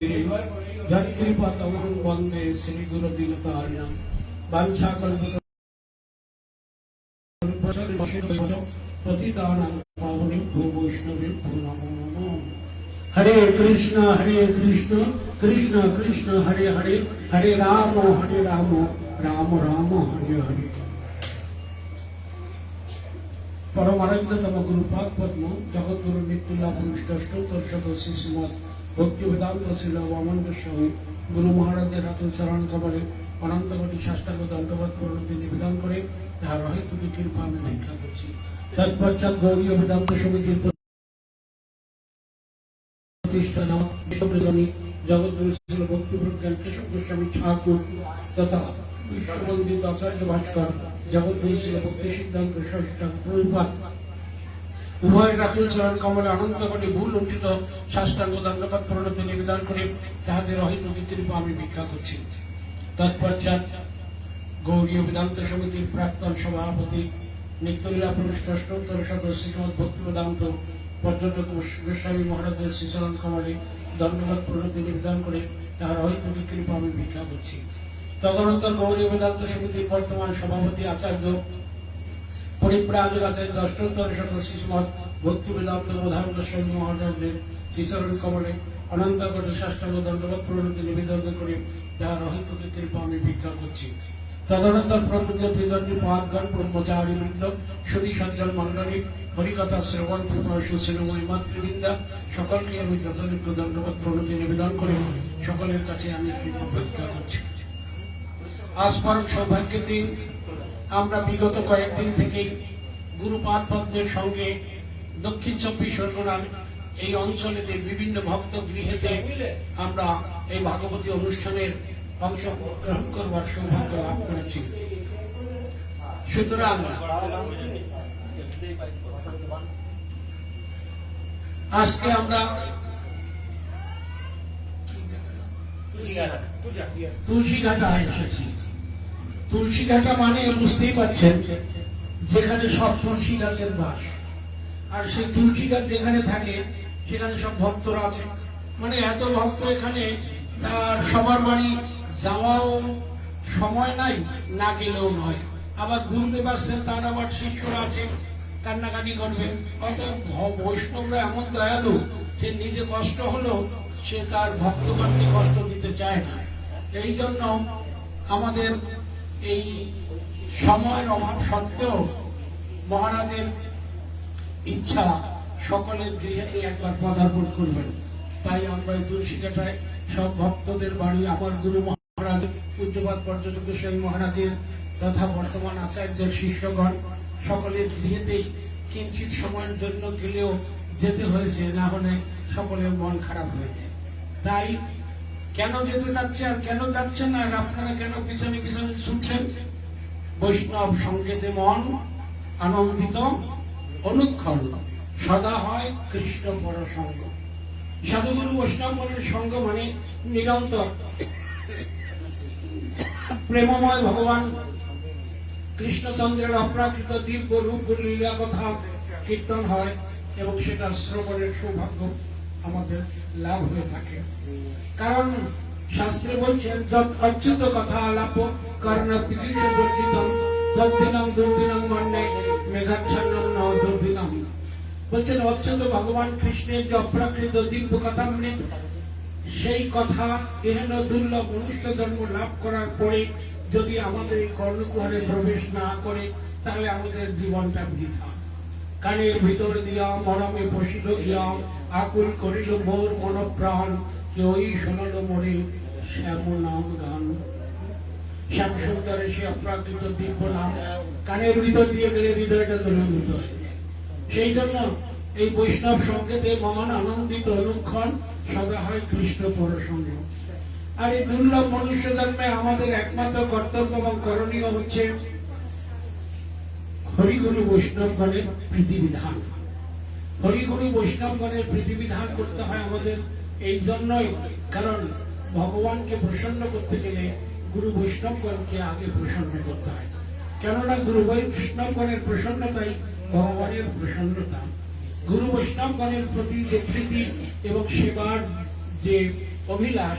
कृपा तमहं वंदे श्री गुरु दीनतारिणं पतितानां पावनेभ्यो वैष्णवेभ्यो नमो नमः। हरे कृष्ण कृष्ण कृष्ण हरे हरे, हरे राम राम राम हरे हरे। परमानंदतम गुरुपाद पद्म जगद्गुरु नित्युल्लाह अष्टोत्तर शत श्रीमद् भक्ति वेदांत श्रील वामन गोस्वामी गुरु महाराजेर हाथुल चरण कमले अनंत कोटि साष्टांग दंडवत प्रणति निवेदन करे तार अहेतुक कृपा आमि भिक्षा करछि। तत्पश्चात् गौड़ीय वेदांत समितिर प्रतिष्ठान विश्वप्रजनी जगद्गुरु श्रील भक्ति प्रज्ञान केशव गोस्वामी ठाकुर तथा विश्ववंदित आचार्य भास्कर जगद्गुरु श्रील भक्ति सिद्धांत सरस्वती प्रभुपाद उभय रातुल चरण कमले अनंत कोटि भूल लुंठित साष्टांग दंडवत प्रणति निवेदन करे ताहादेर अहेतुक कृपा आमि भिक्षा करछि। तत्पश्चात् गौड़ीय वेदांत समितिर प्राक्तन सभापति नित्युल्लाह अष्टोत्तर शत श्रीमद् भक्ति वेदांत पर्यटक गोस्वामी महाराजेर श्रीचरण कमले दंडवत प्रणति निवेदन करे ताहार अहेतुक कृपा आमि भिक्षा करछि। तदनंतर गौड़ीय वेदांत समितिर वर्तमान सभापति आचार्य परिव्राजक अष्टोत्तर शत श्रीमद् भक्ति वेदांत प्रधान गोस्वामी महाराजेर श्रीचरण कमले अनंत कोटि साष्टांग दंडवत प्रणति निवेदन करे ताहार अहेतुक कृपा आमि भिक्षा करछि। तदनंतर प्रबुद्ध त्रिदंडी पादगण ब्रह्मचारी वृंद सती सज्जन मंडली हरिकथा श्रवण पिपासु सिनेमय मातृवृंद सकलके आमि যথাযোগ্য दंडवत प्रणति निवेदन करे सकलेर काछे आमि कृपा भिक्षा करछि। आज परम सौभाग्যের दिन আমরা বিগত কয়েকদিন থেকে গুরুপাদ পদ্মের সঙ্গে দক্ষিণ 24 পরগনার এই অঞ্চলে বিভিন্ন ভক্ত গৃহেতে আমরা এই ভাগবতী অনুষ্ঠানের অংশগ্রহণ করবার সৌভাগ্য লাভ করেছি। সুতরাং আজকে আমরা তুলসীঘাটা এসেছি। তুলসীঘাটা মানে বুঝতেই পারছেন যেখানে সব তুলসী গাছের বাস, আর সেই তুলসী গাছ যেখানে থাকে সেখানে সব ভক্তরা আছে। মানে এত ভক্ত এখানে তার সবার বাড়ি যাওয়াও সময় নাই, না গেলেও নয়। আবার গুরুদেব আসছেন, তার আবার শিষ্যরা আছে, কান্নাকাটি করবে। অত বৈষ্ণবরা এমন দয়ালু যে নিজে কষ্ট হলো সে তার ভক্তগণকে কষ্ট দিতে চায় না। এই জন্য আমাদের এই সময়ের অভাব সত্ত্বেও মহারাজের ইচ্ছা সকলের গৃহে একবার পদার্পণ করবেন। তাই আমরা এই তুলসীঘাটায় সব ভক্তদের বাড়ি, আমার গুরু মহারাজ পূজ্যপাদ পর্যটক গোস্বামী মহারাজের তথা বর্তমান আচার্যের শিষ্যগণ সকলের গৃহেতেই কিঞ্চিত সময়ের জন্য গেলেও যেতে হয়েছে, না হলে সকলের মন খারাপ হয়ে যায়। তাই কেন যেতে যাচ্ছে আর কেন যাচ্ছেন না, আর আপনারা কেন পিছনে পিছনে ছুটছেন? বৈষ্ণব সঙ্গেতে মন আনন্দিত অনুক্ষণ সদা হয় কৃষ্ণ পর সঙ্গ। সাধুগুরু বৈষ্ণব মনের সঙ্গ মানে নিরন্তর প্রেমময় ভগবান কৃষ্ণচন্দ্রের অপ্রাকৃত দিব্য রূপ লীলা কথা কীর্তন হয় এবং সেটা শ্রবণের সৌভাগ্য আমাদের লাভ হয়ে থাকে। কারণ শাস্ত্রে বলছেন যত অচ্যুত কথা আলাপ কর্ণ পীড়িত বর্জিতম তদ্দিনং দুর্দিনং মন্যে মেঘাচ্ছন্নং ন দুর্দিনং। বলছেন অচ্যুত ভগবান কৃষ্ণের যে অপ্রাকৃত দিব্য কথামৃত, সেই কথা এহেন দুর্লভ মনুষ্য জন্ম লাভ করার পরে যদি আমাদের এই কর্ণকুহরে প্রবেশ না করে তাহলে আমাদের জীবনটা বৃথা। কানের ভিতর দিয়া মরমে পশিল গিয়া আকুল করিল মোর মন প্রাণ, কেউই শোনাল মরে শ্যাম নাম গান। শ্যাম সুন্দরের সে অপ্রাকৃত দিব্য নাম কানের ভিতর দিয়ে গেলে হৃদয়টা দ্রবীভূত হয়ে যায়। সেই জন্য এই বৈষ্ণব সঙ্গেতে মন আনন্দিত অনুক্ষণ সদা হয় কৃষ্ণ পর সঙ্গ। আর এই দুর্লভ মনুষ্য জন্মে আমাদের একমাত্র কর্তব্য এবং করণীয় হচ্ছে হরিগুরু বৈষ্ণবগণের প্রীতিবিধান। হরিগুরু বৈষ্ণবগণের প্রীতিবিধান করতে হয় আমাদের এই জন্যই, কারণ ভগবানকে প্রসন্ন করতে গেলে গুরু বৈষ্ণবগণকে আগে প্রসন্ন করতে হয়। কেননা গুরু বৈষ্ণবগণের প্রসন্নতাই ভগবানের প্রসন্নতা। গুরু বৈষ্ণবগণের প্রতি যে প্রীতি এবং সেবার যে অভিলাষ,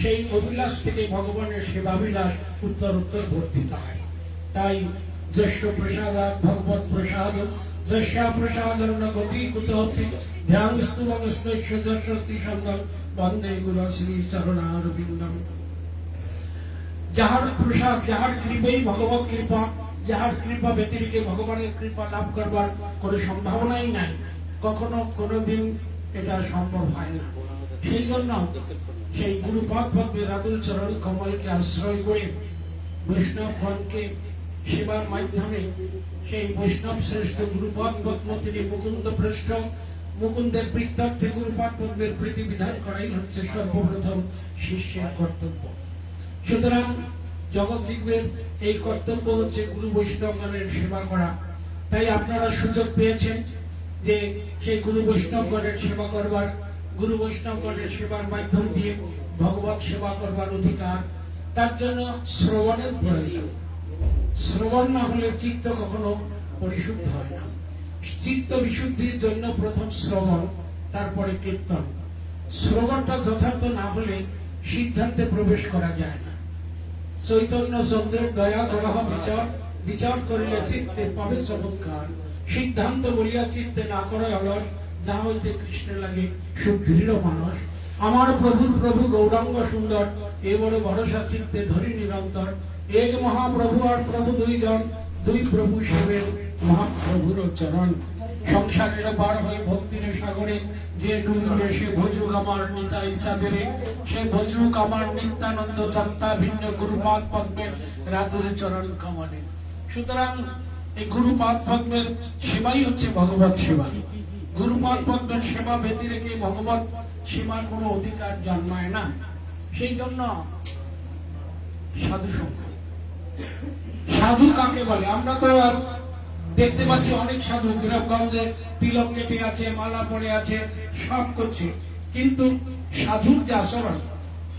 সেই অভিলাষ থেকে ভগবানের সেবাভিলাষ উত্তর উত্তর বর্ধিত হয়। তাই যশ প্রসাদ ভগবত প্রসাদ যশা প্রসাদ গতি কুতহতি ধ্যান স্তবস্তি সন্দম বন্দে গুরু শ্রী চরণারবিন্দম। যাহার প্রসাদ, যাহার কৃপাই ভগবত কৃপা, যাহার কৃপা ব্যতিরেকে ভগবানের কৃপা লাভ করবার কোনো সম্ভাবনাই নাই, কখনো কোনোদিন এটা সম্ভব হয় না। সেই জন্য সেই গুরুপাদ পদ্মের রাতুল চরণ কমলকে আশ্রয় করে বৈষ্ণবগণকে সেবার মাধ্যমে সেই বৈষ্ণব শ্রেষ্ঠ গুরুপাদ পদ্ম তিনি মুকুন্দ পৃষ্ঠ, মুকুন্দের প্রীত্যর্থে গুরুপাদ পদ্মের প্রীতি বিধান করাই হচ্ছে সর্বপ্রথম শিষ্যের কর্তব্য। সুতরাং জগৎজীবের এই কর্তব্য হচ্ছে গুরু বৈষ্ণবগণের সেবা করা। তাই আপনারা সুযোগ পেয়েছেন যে সেই গুরু বৈষ্ণবগণের সেবা করবার, গুরু বৈষ্ণবগণের সেবার মাধ্যম দিয়ে ভগবত সেবা করবার অধিকার। তার জন্য শ্রবণের প্রয়োজন। শ্রবণ না হলে চিত্ত কখনো পরিশুদ্ধ হয় না। চিত্ত বিশুদ্ধির জন্য প্রথম শ্রবণ, তারপরে কীর্তন। শ্রবণটা যথার্থ না হলে সিদ্ধান্তে প্রবেশ করা যায় না। চৈতন্য চন্দ্রের দয়া গ্রহ বিচার, বিচার করিলে চিত্তে পাবে চমৎকার। সিদ্ধান্ত বলিয়া চিত্তে না করে অলস, যা হইতে কৃষ্ণ লাগে সুদৃঢ় মানুষ। আমার প্রভুর প্রভু গৌরাঙ্গ সুন্দর, এ বড় ভরসা চিত্তে ধরি নিরন্তর। এক মহাপ্রভু আর প্রভু দুইজন, দুই প্রভু সেবেন মহাপ্রভুর চরণ। সংসারের পার হয়ে ভক্তির সাগরে যে ডুববে সে ভজুক আমার নিতাই চাঁদেরে, সে ভজুক আমার নিত্যানন্দ তত্ত্বা ভিন্ন গুরুপাদ পদ্মের রাতুল চরণ কমলে। সুতরাং এই গুরুপাদ পদ্মের সেবাই হচ্ছে ভগবত সেবা। গুরুপাদ পদ্মের সেবা ব্যতিরেকে ভগবত সেবার কোনো অধিকার জন্মায় না। সেই জন্য সাধু সঙ্গ। সাধু কাকে বলে? আমরা তো দেখতে পাচ্ছি অনেক সাধু গ্রামগঞ্জে তিলক কেটে আছে, মালা পরে আছে, সব করছে, কিন্তু সাধুর যে আচরণ,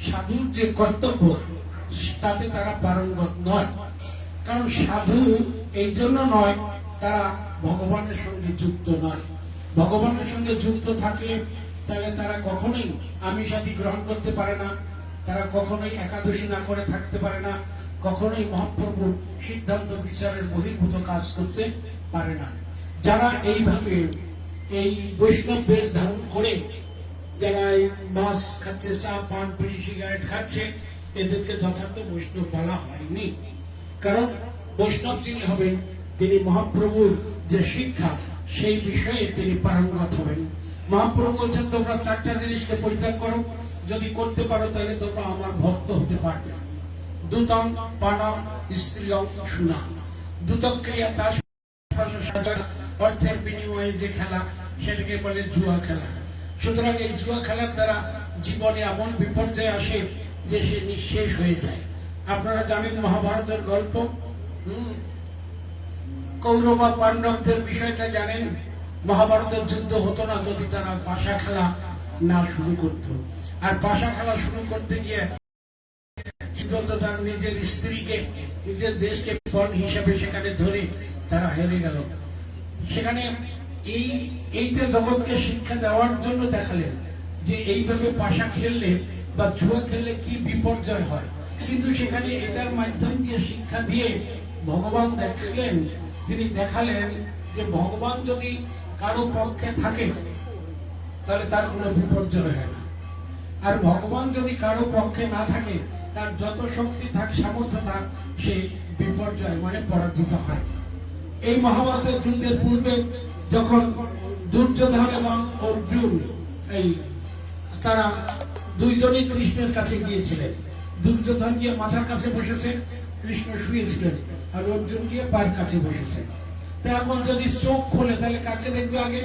সাধুর যে কর্তব্য, তাতে তারা পারঙ্গত নয়। কারণ সাধু এই জন্য নয়, তারা ভগবানের সঙ্গে যুক্ত নয়। ভগবানের সঙ্গে যুক্ত থাকলে তাহলে তারা কখনোই আমিষাদি গ্রহণ করতে পারে না, তারা কখনোই একাদশী না করে থাকতে পারে না, কখনোই মহাপ্রভুর সিদ্ধান্ত বিচারের বহির্ভূত কাজ করতে পারে না। যারা এইভাবে এই বৈষ্ণব বেশ ধারণ করে যারা মাছ খাচ্ছে, চা পান বিড়ি সিগারেট খাচ্ছে, এদেরকে যথার্থ বৈষ্ণব বলা হয়নি। কারণ বৈষ্ণব যিনি হবেন তিনি মহাপ্রভুর যে শিক্ষা সেই বিষয়ে তিনি পারঙ্গত হবেন। মহাপ্রভু বলছেন তোমরা চারটা জিনিসকে পরিত্যাগ করো, যদি করতে পারো তাহলে তোমরা আমার ভক্ত হতে পারবে। দুতম পানম স্ত্রীয়ম সুনাম। দুতক্রিয়া তার অর্থের বিনিময়ে যে খেলা, সেটাকে বলে জুয়া খেলা। সুতরাং এই জুয়া খেলার দ্বারা জীবনে এমন বিপর্যয় আসে যে সে নিঃশেষ হয়ে যায়। আপনারা জানেন মহাভারতের গল্প, কৌরব আর পাণ্ডবদের বিষয়টা জানেন। মহাভারতের যুদ্ধ হতো না যদি তারা পাশা খেলা না শুরু করত। আর পাশা খেলা শুরু করতে গিয়ে তার নিজের স্ত্রীকে, নিজের দেশকে পণ হিসাবে সেখানে ধরে তারা হেরে গেল। সেখানে এইটা জগৎকে শিক্ষা দেওয়ার জন্য দেখালেন যে এইভাবে পাশা খেললে বা জুয়া খেললে কি বিপর্যয় হয়। কিন্তু সেখানে এটার মাধ্যম দিয়ে শিক্ষা দিয়ে ভগবান দেখলেন, তিনি দেখালেন যে ভগবান যদি কারো পক্ষে থাকে তাহলে তার কোনো বিপর্যয় হয় না, আর ভগবান যদি কারো পক্ষে না থাকে তার যত শক্তি থাক, সামর্থ্য থাক, সে বিপর্যয় মানে পরাজিত হয়। এই মহাভারতের যুদ্ধের পূর্বে যখন দুর্যোধন এবং অর্জুন তারা দুইজনই কৃষ্ণের কাছে গিয়েছিলেন। দুর্যোধন গিয়ে মাথার কাছে বসেছে, কৃষ্ণ শুয়েছিলেন, আর অর্জুন গিয়ে পায়ের কাছে বসেছে। তো এখন যদি চোখ খোলে তাহলে কাকে দেখবে আগে?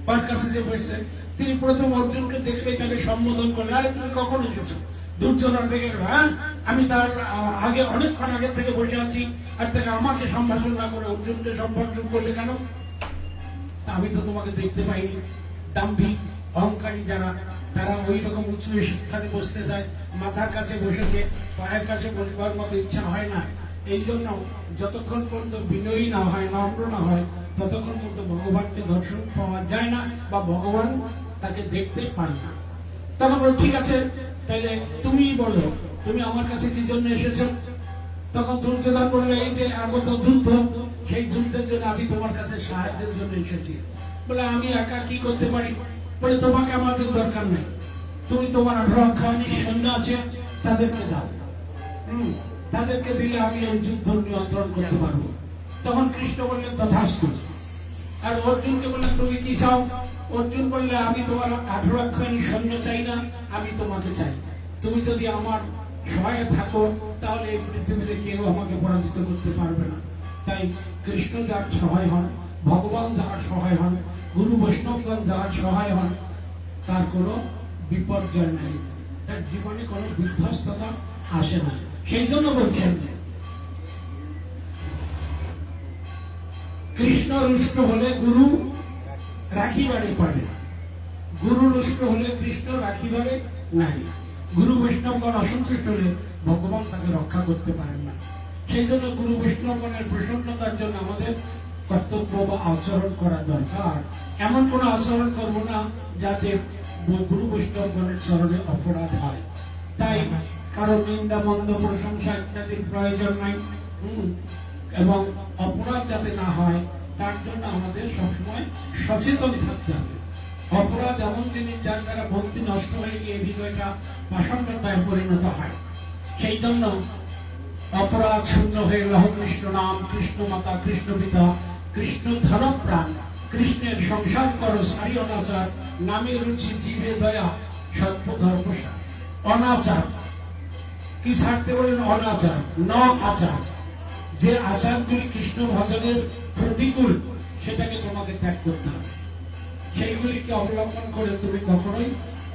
পায়ের কাছে যে বসেছে তিনি প্রথম অর্জুনকে দেখলে তাকে সম্বোধন করলেন, আরে তুমি কখন এসেছো? দুর্যোধন রেগে গেল, হ্যাঁ আমি তার আগে অনেকক্ষণ আগে থেকে বসে আছি, আর তাকে আমাকে সম্ভাষণ না করে অর্জুনকে সম্ভাষণ করলে কেন? আমি তো তোমাকে দেখতে পাইনি। দাম্ভিক অহংকারী যারা, তারা ওই রকম উঁচু স্থানে বসতে চায়, মাথার কাছে বসেছে, পায়ের কাছে বসবার মতো ইচ্ছা হয় না। এই জন্য যতক্ষণ পর্যন্ত বিনয়ী না হয়, নম্র না হয়, ততক্ষণ পর্যন্ত ভগবানকে দর্শন পাওয়া যায় না বা ভগবান তাকে দেখতে পান না। তখন বলল ঠিক আছে, তাইলে তুমি বলো তুমি আমার কাছে কি জন্য এসেছো? তখন দুর্যোধন বললো এই যে আগত যুদ্ধ, সেই যুদ্ধের জন্য আমি তোমার কাছে সাহায্যের জন্য এসেছি। বলে আমি একা কি করতে পারি? বলে তোমাকে আমাদের দরকার নেই, তুমি তোমার 18 অক্ষায়ণী সৈন্য আছে তাদেরকে দাও, তাদেরকে দিলে আমি এই যুদ্ধ নিয়ন্ত্রণ করতে পারবো। তখন কৃষ্ণ বললেন তথাস্তু। আর অর্জুনকে বললেন তুমি কি চাও? অর্জুন বললে আমি তোমার 18 অক্ষায়ণী সৈন্য চাই না, আমি তোমাকে চাই। তুমি যদি আমার সহায় থাকো তাহলে এই পৃথিবীতে কেউ আমাকে পরাজিত করতে পারবে না। তাই কৃষ্ণ যার সহায় হন, ভগবান যার সহায় হন, গুরু বৈষ্ণবগণ যার সহায় হন, তার কোনো বিপর্যয় নাই, তার জীবনে কোনো বিধ্বস্ততা আসে না। সেই জন্য বলছেন কৃষ্ণ রুষ্ট হলে গুরু রাখিবারে পারে, গুরু রুষ্ট হলে কৃষ্ণ রাখিবারে নাই। গুরু বৈষ্ণবগণ অসন্তুষ্ট হলে ভগবান তাকে রক্ষা করতে পারেন না। সেই জন্য গুরু বৈষ্ণবগণের প্রসন্নতার জন্য আমাদের কর্তব্য বা আচরণ করা দরকার। এমন কোন আচরণ করব না যাতে গুরু বৈষ্ণবগণের চরণে অপরাধ হয়। তাই কারো নিন্দা, মন্দ, প্রশংসা ইত্যাদির প্রয়োজন নাই, এবং অপরাধ যাতে না হয় তার জন্য আমাদের সবসময় সচেতন থাকতে হবে। অপরাধ এমন জিনিস যার দ্বারা ভক্তি নষ্ট হয়ে গিয়ে হৃদয়টা পাষণ্ডতায় পরিণত হয়। সেই জন্য অপরাধ শূন্য হয়ে লহ কৃষ্ণ নাম, কৃষ্ণ মাতা, কৃষ্ণ পিতা, কৃষ্ণ ধর্ম প্রাণ, কৃষ্ণের সংসার করো সারি অনাচার, নামে রুচি জীবে দয়া, সর্ব ধর্মসার। অনাচার কি ছাড়তে বলেন? অনাচার, ন আচার। যে আচারগুলি কৃষ্ণ ভজনের প্রতিকূল সেটাকে তোমাকে ত্যাগ করতে হবে। সেইগুলিকে অবলম্বন করে তুমি কখনোই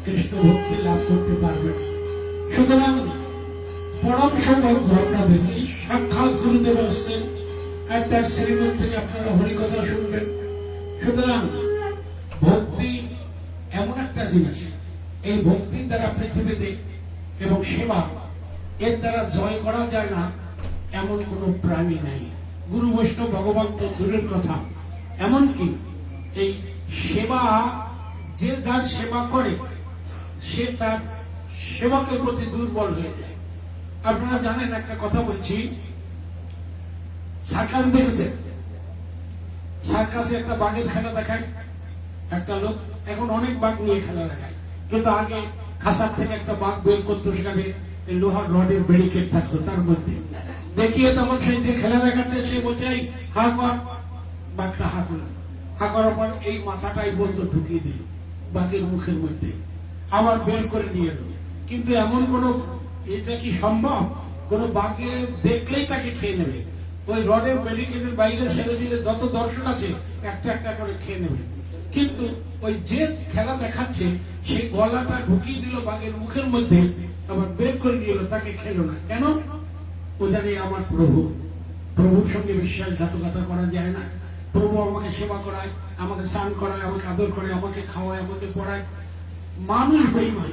কৃষ্ণ ভক্তি লাভ করতে পারবে না। সুতরাং পরম সৌভাগ্য আপনাদের, এই সাক্ষাৎ গুরুদেব আসছেন আর তার শ্রীমত থেকে আপনারা হরিকথা শুনবেন। সুতরাং ভক্তি এমন একটা জিনিস, এই ভক্তির দ্বারা পৃথিবীতে এবং সেবা এর দ্বারা জয় করা যায় না এমন কোন প্রাণী নাই। গুরু বৈষ্ণব ভগবান তো দূরের কথা, এমনকি এই সেবা, যে যার সেবা করে সে তার সেবকের প্রতি দুর্বল হয়ে যায়। আপনারা জানেন, একটা কথা বলছি, সার্কাস দেখেছেন? সার্কাসে একটা বাঘের খেলা দেখায় একটা লোক, এখন অনেক বাঘ নিয়ে খেলা দেখায়, কিন্তু আগে খাঁচার থেকে একটা বাঘ বের করতো, সেখানে লোহার রডের ব্যারিকেড থাকতো, তার মধ্যে দেখিয়ে তখন সেই যে খেলা দেখাচ্ছে সে বলছে হা কর, বাঘটা হা করল, হা করার পর এই মাথাটাই বলতো ঢুকিয়ে দিল বাঘের মুখের মধ্যে, আবার বের করে নিয়ে এলো। কিন্তু এমন কোন, এটা কি সম্ভব? কোন বাঘে দেখলেই তাকে খেয়ে নেবে, ওই রডের ব্যারিকেডের বাইরে ছেড়ে দিলে যত দর্শক আছে একটা একটা করে খেয়ে নেবে। কিন্তু ওই যে খেলা দেখাচ্ছে সেই গলাটা ঢুকিয়ে দিল বাঘের মুখের মধ্যে, আবার বের করে নিয়ে এলো, তাকে খেলো না। কেন? ও জানে আমার প্রভু, প্রভুর সঙ্গে বিশ্বাসঘাতকতা করা যায় না। প্রভু আমাকে সেবা করায়, আমাকে স্নান করায়, আমাকে আদর করে, আমাকে খাওয়ায়, আমাকে পড়ায়। মানুষ বেঈমান,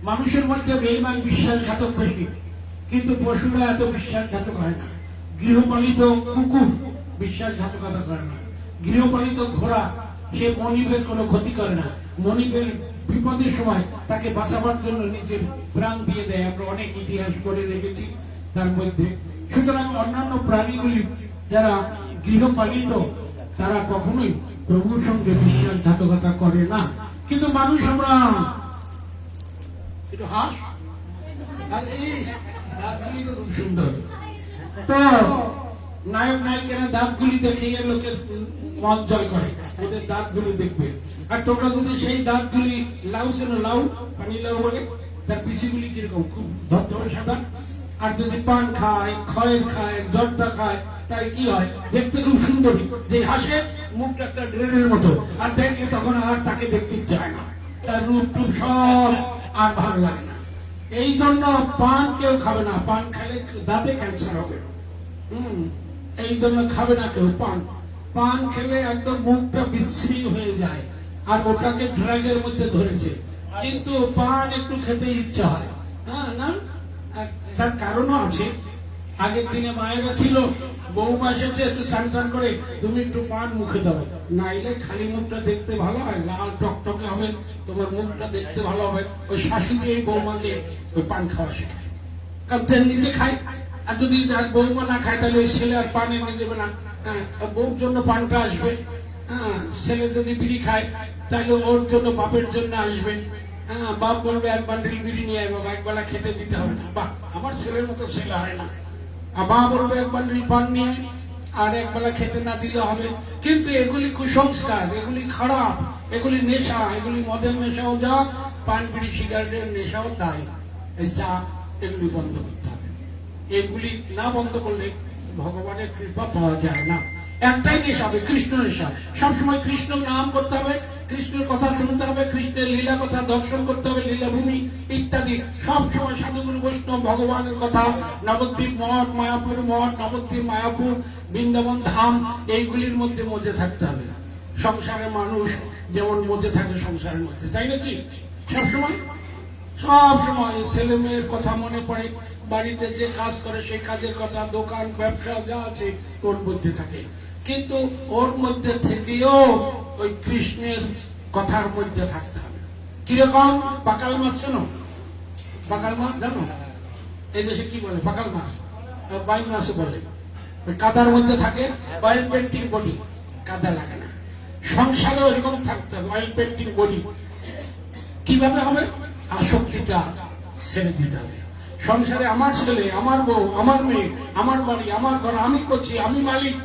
মানুষের মধ্যে বেঈমান বিশ্বাসঘাতক বেশি, কিন্তু পশুরা এত বিশ্বাসঘাতক হয় না। গৃহপালিত কুকুর বিশ্বাসঘাতকতা করে না, গৃহপালিত ঘোড়া সে মনিবের কোনো ক্ষতি করে না, মনিবের বিপদের সময় তাকে বাঁচাবার জন্য নিজের প্রাণ দিয়ে দেয়। আমরা অনেক ইতিহাস পড়ে রেখেছি তার মধ্যে। সুতরাং অন্যান্য প্রাণীগুলি যারা গৃহপালিত তারা কখনোই প্রভুর সঙ্গে বিশ্বাসঘাতকতা করে না। কিন্তু মানুষ আমরা একটু হাস, আর এই দাঁতগুলি তো খুব সুন্দর, তো নায়ক নায়িকারা দাঁতগুলি দেখিয়ে লোকের মন জয় করে, ওদের দাঁতগুলি দেখবে। আর তোমরা যদি সেই দাঁতগুলি লাউ ছিল, লাউ পানি লাউ বলে, তার পিছিগুলি কিরকম খুব ধবধবে সাদা। আর যদি পান খায়, খয়ের খায়, জর্দা খায়, তাই কি হয়? দেখতে খুব সুন্দরী, যে হাসে মুখটা একটা ড্রেনের মতো, আর দেখলে তখন আর তাকে দেখতে চায় না, তার রূপ টুপ সব আর ভালো লাগে না। এই জন্য পান কেউ খাবে না, পান খেলে দাঁতে ক্যান্সার হবে। এই জন্য খাবে না কেউ পান। পান খেলে একদম মুখটা বিশ্রী হয়ে যায়, আর ওটাকে ড্রাগের মধ্যে ধরেছে। কিন্তু পান একটু খেতে ইচ্ছা হয়, হ্যাঁ না? তার কারণও আছে। আগের দিনে মায়েরা ছিল, বৌমা এসেছে, একটু চান টান করে তুমি একটু পান মুখে দাও, নাইলে খালি মুখটা দেখতে ভালো হয়, লাল টকটকে হবে, তোমার মুখটা দেখতে ভালো হবে। ওই শাশুড়ি এই বৌমাকে ওই পান খাওয়া শেখায়, কারণ তেল নিজে খায়। আর যদি বৌমা না খায় তাহলে ওই ছেলে আর পান এনে দেবে না। হ্যাঁ, বউর জন্য পানটা আসবে। হ্যাঁ, ছেলে যদি বিড়ি খায় তাহলে ওর জন্য বাপের জন্য আসবে। হ্যাঁ, বাপ বলবে এক বান্ডিল বিড়ি নিয়ে আয় বাবা, একবেলা খেতে দিতে হবে না। বাহ, আমার ছেলের মতো ছেলে হয় না। আর মা বলবে এক বান্ডিল পান নিয়ে আর একবেলা খেতে না দিলে হবে। কিন্তু এগুলি কুসংস্কার, এগুলি খারাপ, এগুলি নেশা, এগুলি মদের নেশাও যা, পান বিড়ি সিগারেটের নেশাও তাই। এই চা এগুলি বন্ধ করতে হবে। এগুলি না বন্ধ করলে ভগবানের কৃপা পাওয়া যায় না। একটাই নেশা হবে, কৃষ্ণ নেশা। সবসময় কৃষ্ণ নাম করতে হবে, কৃষ্ণের কথা শুনতে হবে, কৃষ্ণের লীলা কথা দর্শন করতে হবে, লীলাভূমি ইত্যাদি। সবসময় সাধুগুরু বৈষ্ণব ভগবানের কথা, নবদ্বীপ মঠ, মায়াপুর মঠ, নবদ্বীপ মায়াপুর, বৃন্দাবন ধাম, এইগুলির মধ্যে মজে থাকতে হবে। সংসারের মানুষ যেমন মজে থাকে সংসারের মধ্যে, তাই নাকি? সবসময় সবসময় ছেলে মেয়ের কথা মনে পড়ে, বাড়িতে যে কাজ করে সেই কাজের কথা, দোকান ব্যবসা যা আছে ওর মধ্যে থাকে। কিন্তু ওর মধ্যে থেকেও ওই কৃষ্ণের কথার মধ্যে থাকতে হবে। কিরকম? পাকাল মাছ চেনো? পাকাল মাছ জানো? এই দেশে কি বলে পাকাল মাছ? বাইন মাছ বলে। ওই কাদার মধ্যে থাকে, অয়েল পেন্টিং বডি, কাদা লাগে না। সংসারে ওইরকম থাকতে হবে, অয়েল পেন্টিং বডি। কিভাবে হবে? আসক্তিটা ছেড়ে দিতে হবে। সংসারে আমার ছেলে, আমার বউ, আমার মেয়ে, আমার বাড়ি, আমার ঘর, আমি করছি, আমি মালিক,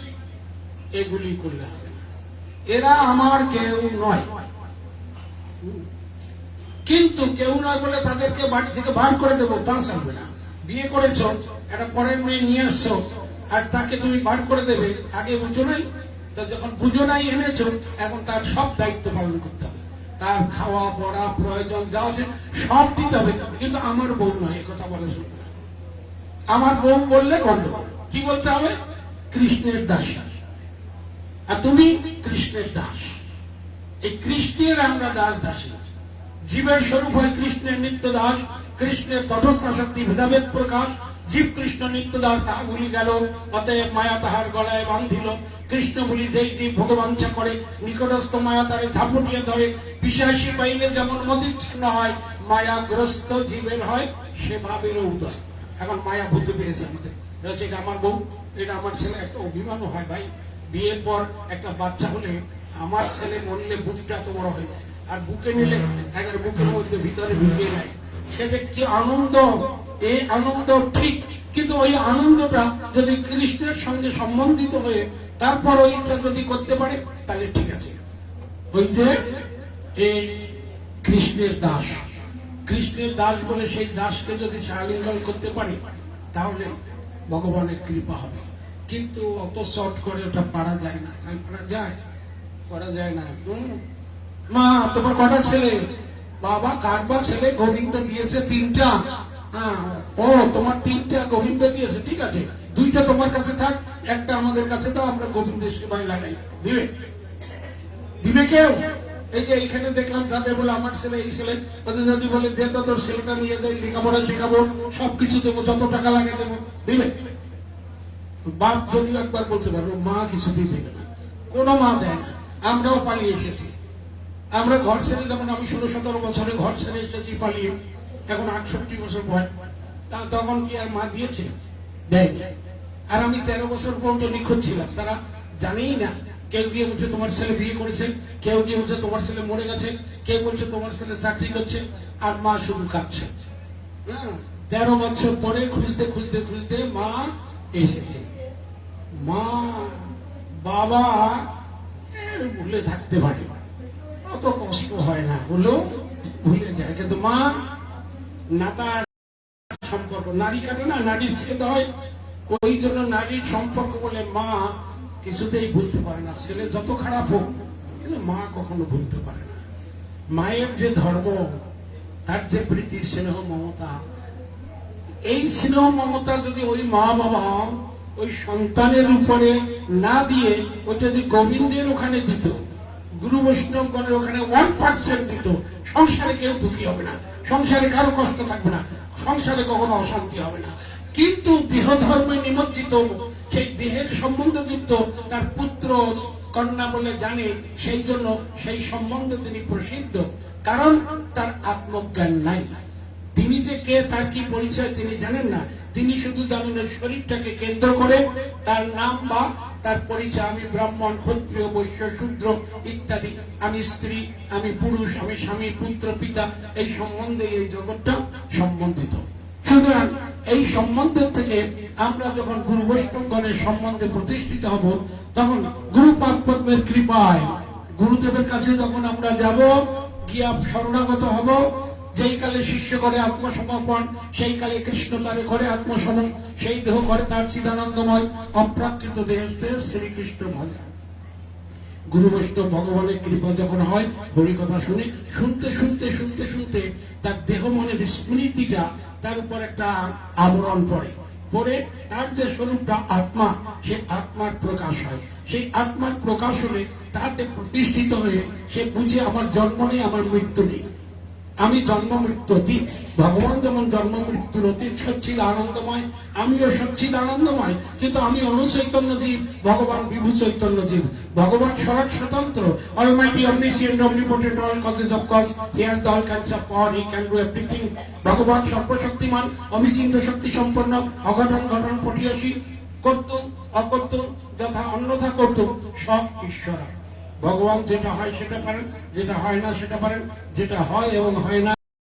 এগুলি করলে হবে না। এরা আমার কেউ নয়। কিন্তু কেউ নয় বলে তাদেরকে বাড়ি থেকে বার করে দেবো তা চলবে না। বিয়ে করেছো, একটা পরের মেয়ে নিয়ে আসছো, আর তাকে তুমি বার করে দেবে, আগে বুঝো নাই? তা যখন বুঝো নাই এনেছো, এখন তার সব দায়িত্ব পালন করতে হবে। তার খাওয়া পড়া প্রয়োজন যা আছে সব দিতে হবে। কিন্তু আমার বউ নয়, এ কথা বলে শুনবে না। আমার বউ বললে গন্ডগোল। কি বলতে হবে? কৃষ্ণের দাসী। আর তুমি কৃষ্ণের দাস। এই কৃষ্ণের আমরা দাস দাসী। জীবের স্বরূপ হয় কৃষ্ণের নিত্য দাস। কৃষ্ণের তটস্থ শক্তি ভেদাভেদ প্রকাশ। জীব কৃষ্ণ নিত্য দাস, তাহা ভুলি গেল, অতএব মায়া তাহার গলায় বান্ধিল। কৃষ্ণ বলি যেই জীব ভগবাঞ্ছা করে, নিকটস্থ মায়া তারে ঝাপটিয়ে ধরে। বিশ্বাসী পাইলে যেমন মতিচ্ছন্ন হয়, মায়াগ্রস্ত জীবের হয় সে ভাবের উদয়। এখন মায়া ভূত পেয়েছে আমাদের, এটা আমার বউ, এটা আমার ছেলে। একটা অভিমানও হয় ভাই, বিয়ের পর একটা বাচ্চা হলে আমার ছেলে মরলে বুকটা তো বড় হয়ে যায়, আর বুকে নিলে একবার বুকের মধ্যে ভিতরে ঢুকিয়ে নেয়। সে যে কি আনন্দ, এই আনন্দ ঠিক। কিন্তু ওই আনন্দটা যদি কৃষ্ণের সঙ্গে সম্বন্ধিত হয়ে তারপর ওইটা যদি করতে পারে তাহলে ঠিক আছে। ওই যে এই কৃষ্ণের দাস, কৃষ্ণের দাস বলে সেই দাসকে যদি আলিঙ্গন করতে পারে তাহলে ভগবানের কৃপা হবে। কিন্তু অত শর্ট করে ওটা পারা যায় না। তাই পারা যায়? করা যায় না। মা তোমার কটা ছেলে? বাবা কারবা ছেলে গোবিন্দ দিয়েছে 3টা। ও তোমার 3টা গোবিন্দ দিয়েছে, ঠিক আছে, 2টা তোমার কাছে থাক, একটা আমাদের কাছে দাও, আমরা গোবিন্দের সেবায় লাগাই। দিবে? দিবে কেউ? এই যে এইখানে দেখলাম তাদের বলে আমার ছেলে, এই ছেলে, ওদের যদি বলে দে তো তোর ছেলেটা নিয়ে যাই, লেখাপড়া শেখাবো, সবকিছু দেবো, যত টাকা লাগে দেবো, দিবে? বাপ যদিও একবার বলতে পারবো, মা কিছুতেই দেবে না। কোনো মা দেয় না। আমরাও পালিয়ে এসেছি। আমরা ঘর ছেড়ে, যখন আমি 16-17 বছরে ঘর ছেড়ে এসেছি পালিয়ে, এখন 68 বছর বয়স, তখন কি আর মা দিয়েছে? দেয়নি। আর আমি 13 বছর পর্যন্ত নিখোঁজ ছিলাম, তারা জানেই না। কেউ গিয়ে বলছে তোমার ছেলে বিয়ে করেছে, কেউ গিয়ে বলছে তোমার ছেলে মরে গেছে, কেউ বলছে তোমার ছেলে চাকরি করছে, আর মা শুধু কাঁদছে। 13 বছর পরে খুঁজতে খুঁজতে খুঁজতে মা এসেছে। মা বাবা ভুলে থাকতে পারে, অত কষ্ট হয় না, হলেও ভুলে যায়। কিন্তু মা নাতার সম্পর্ক, নারী কাটে না, নারীর ছেদ হয়, ওই জন্য নারীর সম্পর্ক বলে মা কিছুতেই ভুলতে পারে না। ছেলে যত খারাপ হোক, কিন্তু মা কখনো ভুলতে পারে না। মায়ের যে ধর্ম, তার যে প্রীতি, স্নেহ, মমতা, এই স্নেহ মমতা যদি ওই মা বাবা ওই সন্তানের উপরে না দিয়ে ওইটা যদি গোবিন্দের ওখানে দিত, গুরু বৈষ্ণবগণের ওখানে 1% দিত, সংসারে কেউ দুঃখী হবে না, সংসারে কারো কষ্ট থাকবে না, সংসারে কখনো অশান্তি হবে না। কিন্তু দেহ ধর্মে নিমজ্জিত সেই দেহের সম্বন্ধযুক্ত তার পুত্র কন্যা বলে জানে, সেই জন্য সেই সম্বন্ধে তিনি প্রসিদ্ধ, কারণ তার আত্মজ্ঞান নাই। তিনি যে কে, তার কি পরিচয় তিনি জানেন না। তিনি শুধু জানেন শরীরটাকে কেন্দ্র করে তার নাম বা তার পরিচয়, আমি ব্রাহ্মণ, ক্ষত্রিয়, বৈশ্য, শূদ্র ইত্যাদি, আমি স্ত্রী, আমি পুরুষ, আমি স্বামী, পুত্র, পিতা, এই সম্বন্ধে এই জগৎটা সম্বন্ধিত। সুতরাং এই সম্বন্ধের থেকে আমরা যখন গুরু বৈষ্ণবগণের সম্বন্ধে প্রতিষ্ঠিত হব, তখন গুরুপাদ পদ্মের কৃপায় গুরুদেবের কাছে যখন আমরা যাব, গিয়া শরণাগত হব, যেই কালে শিষ্য করে আত্মসমর্পণ, সেই কালে কৃষ্ণ তারে করে আত্মসমর্পণ, সেই দেহ করে তার চিদানন্দময় অপ্রাকৃত দেহস্থে শ্রীকৃষ্ণ ভজা। গুরু বৈষ্ণব ভগবানের কৃপা যখন হয়, হরি কথা শুনে শুনতে শুনতে শুনতে শুনতে তার দেহ মনের স্মৃতিটা তার উপর একটা আবরণ পড়ে, পড়ে তার যে স্বরূপটা আত্মা, সে আত্মার প্রকাশ হয়। সেই আত্মার প্রকাশ হলে তাতে প্রতিষ্ঠিত হয়ে সে বুঝে আমার জন্ম নেই, আমার মৃত্যু নেই, আমি জন্ম মৃত্যু অতীত। ভগবান যেমন জন্ম মৃত্যুর অতীত, সচ্চিদ আনন্দময়, আমিও সচ্চিদ আনন্দময়, কিন্তু আমি অনুচৈতন্য জীব, ভগবান বিভু চৈতন্য জীব। ভগবান স্বরাট স্বতন্ত্র, Almighty, omniscient, omnipotent, all causes of cause, he has the all kinds of power, he can do everything. ভগবান সর্বশক্তিমান, অবিচ্ছিন্ন শক্তি সম্পন্ন, অঘটন ঘটন পটিয়াসী, কর্ত অকর্ত যথা অন্যথা কর্ত, সব ঈশ্বর। ভগবান যেটা হয় সেটা পারেন, যেটা হয় না সেটা পারেন, যেটা হয় এবং হয় না